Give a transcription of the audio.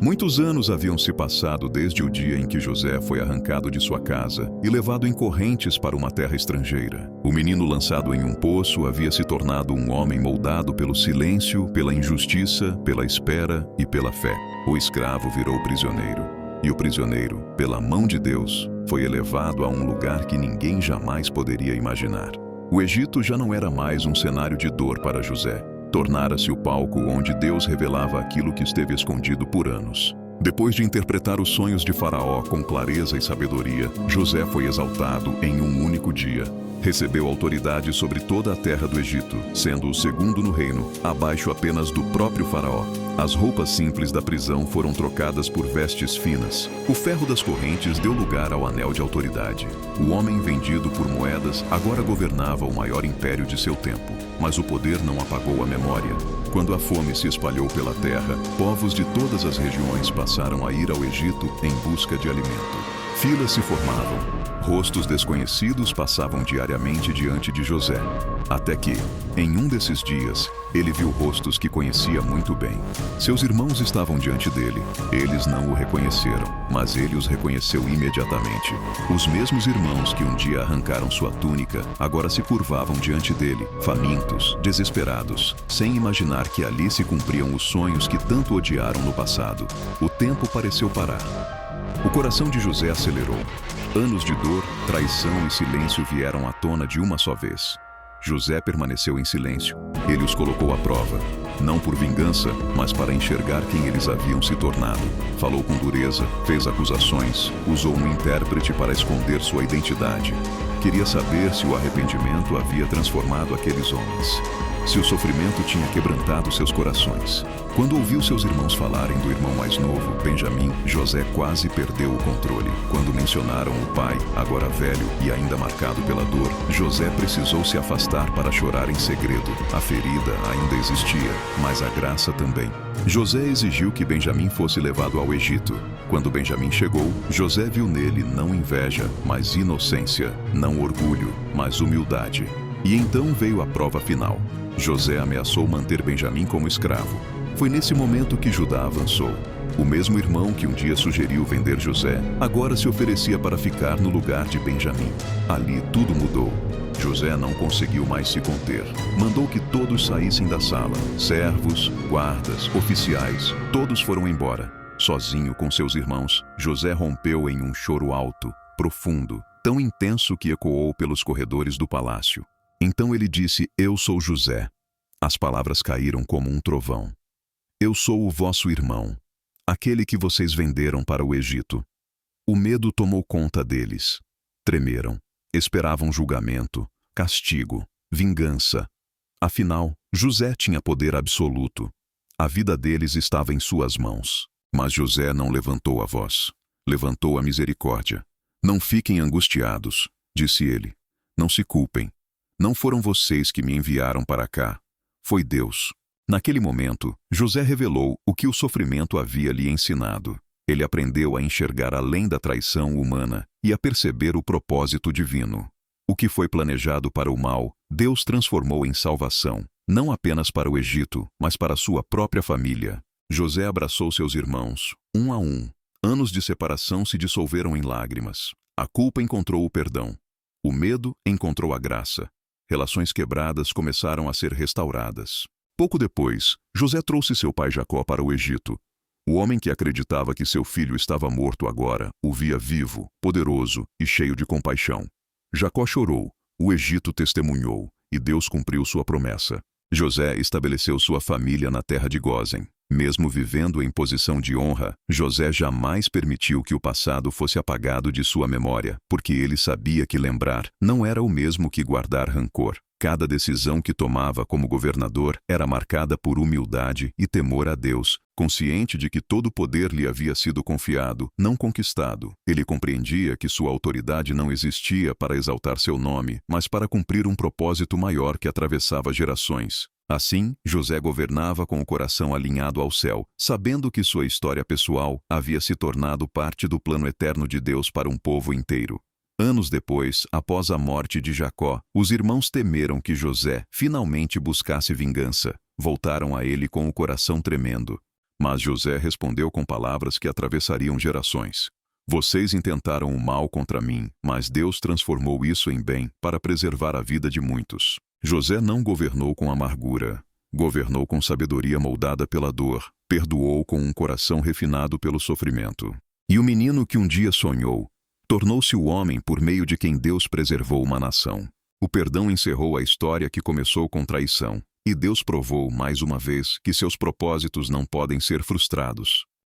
Muitos anos haviam se passado desde o dia em que José foi arrancado de sua casa e levado em correntes para uma terra estrangeira. O menino lançado em um poço havia se tornado um homem moldado pelo silêncio, pela injustiça, pela espera e pela fé. O escravo virou prisioneiro, e o prisioneiro, pela mão de Deus, foi elevado a um lugar que ninguém jamais poderia imaginar. O Egito já não era mais um cenário de dor para José. Tornara-se o palco onde Deus revelava aquilo que esteve escondido por anos. Depois de interpretar os sonhos de Faraó com clareza e sabedoria, José foi exaltado em um único dia. Recebeu autoridade sobre toda a terra do Egito, sendo o segundo no reino, abaixo apenas do próprio Faraó. As roupas simples da prisão foram trocadas por vestes finas. O ferro das correntes deu lugar ao anel de autoridade. O homem vendido por moedas agora governava o maior império de seu tempo. Mas o poder não apagou a memória. Quando a fome se espalhou pela terra, povos de todas as regiões passaram a ir ao Egito em busca de alimento. Filas se formavam. Rostos desconhecidos passavam diariamente diante de José. Até que, em um desses dias, ele viu rostos que conhecia muito bem. Seus irmãos estavam diante dele. Eles não o reconheceram, mas ele os reconheceu imediatamente. Os mesmos irmãos que um dia arrancaram sua túnica, agora se curvavam diante dele, famintos, desesperados, sem imaginar que ali se cumpriam os sonhos que tanto odiaram no passado. O tempo pareceu parar. O coração de José acelerou. Anos de dor, traição e silêncio vieram à tona de uma só vez. José permaneceu em silêncio. Ele os colocou à prova, não por vingança, mas para enxergar quem eles haviam se tornado. Falou com dureza, fez acusações, usou um intérprete para esconder sua identidade. Queria saber se o arrependimento havia transformado aqueles homens, se o sofrimento tinha quebrantado seus corações. Quando ouviu seus irmãos falarem do irmão mais novo, Benjamim, José quase perdeu o controle. Quando mencionaram o pai, agora velho e ainda marcado pela dor, José precisou se afastar para chorar em segredo. A ferida ainda existia, mas a graça também. José exigiu que Benjamim fosse levado ao Egito. Quando Benjamim chegou, José viu nele não inveja, mas inocência, não orgulho, mas humildade. E então veio a prova final. José ameaçou manter Benjamim como escravo. Foi nesse momento que Judá avançou. O mesmo irmão que um dia sugeriu vender José, agora se oferecia para ficar no lugar de Benjamim. Ali tudo mudou. José não conseguiu mais se conter. Mandou que todos saíssem da sala. Servos, guardas, oficiais, todos foram embora. Sozinho com seus irmãos, José rompeu em um choro alto, profundo, tão intenso que ecoou pelos corredores do palácio. Então ele disse: "Eu sou José." As palavras caíram como um trovão. "Eu sou o vosso irmão, aquele que vocês venderam para o Egito." O medo tomou conta deles. Tremeram. Esperavam julgamento, castigo, vingança. Afinal, José tinha poder absoluto. A vida deles estava em suas mãos. Mas José não levantou a voz. Levantou a misericórdia. "Não fiquem angustiados", disse ele. "Não se culpem. Não foram vocês que me enviaram para cá. Foi Deus." Naquele momento, José revelou o que o sofrimento havia lhe ensinado. Ele aprendeu a enxergar além da traição humana e a perceber o propósito divino. O que foi planejado para o mal, Deus transformou em salvação, não apenas para o Egito, mas para sua própria família. José abraçou seus irmãos, um a um. Anos de separação se dissolveram em lágrimas. A culpa encontrou o perdão. O medo encontrou a graça. Relações quebradas começaram a ser restauradas. Pouco depois, José trouxe seu pai Jacó para o Egito. O homem que acreditava que seu filho estava morto agora o via vivo, poderoso e cheio de compaixão. Jacó chorou, o Egito testemunhou, e Deus cumpriu sua promessa. José estabeleceu sua família na terra de Gósen. Mesmo vivendo em posição de honra, José jamais permitiu que o passado fosse apagado de sua memória, porque ele sabia que lembrar não era o mesmo que guardar rancor. Cada decisão que tomava como governador era marcada por humildade e temor a Deus, consciente de que todo o poder lhe havia sido confiado, não conquistado. Ele compreendia que sua autoridade não existia para exaltar seu nome, mas para cumprir um propósito maior que atravessava gerações. Assim, José governava com o coração alinhado ao céu, sabendo que sua história pessoal havia se tornado parte do plano eterno de Deus para um povo inteiro. Anos depois, após a morte de Jacó, os irmãos temeram que José finalmente buscasse vingança. Voltaram a ele com o coração tremendo. Mas José respondeu com palavras que atravessariam gerações. Vocês intentaram o mal contra mim, mas Deus transformou isso em bem para preservar a vida de muitos. José não governou com amargura. Governou com sabedoria moldada pela dor. Perdoou com um coração refinado pelo sofrimento. E o menino que um dia sonhou, tornou-se o homem por meio de quem Deus preservou uma nação. O perdão encerrou a história que começou com traição. E Deus provou, mais uma vez, que seus propósitos não podem ser frustrados.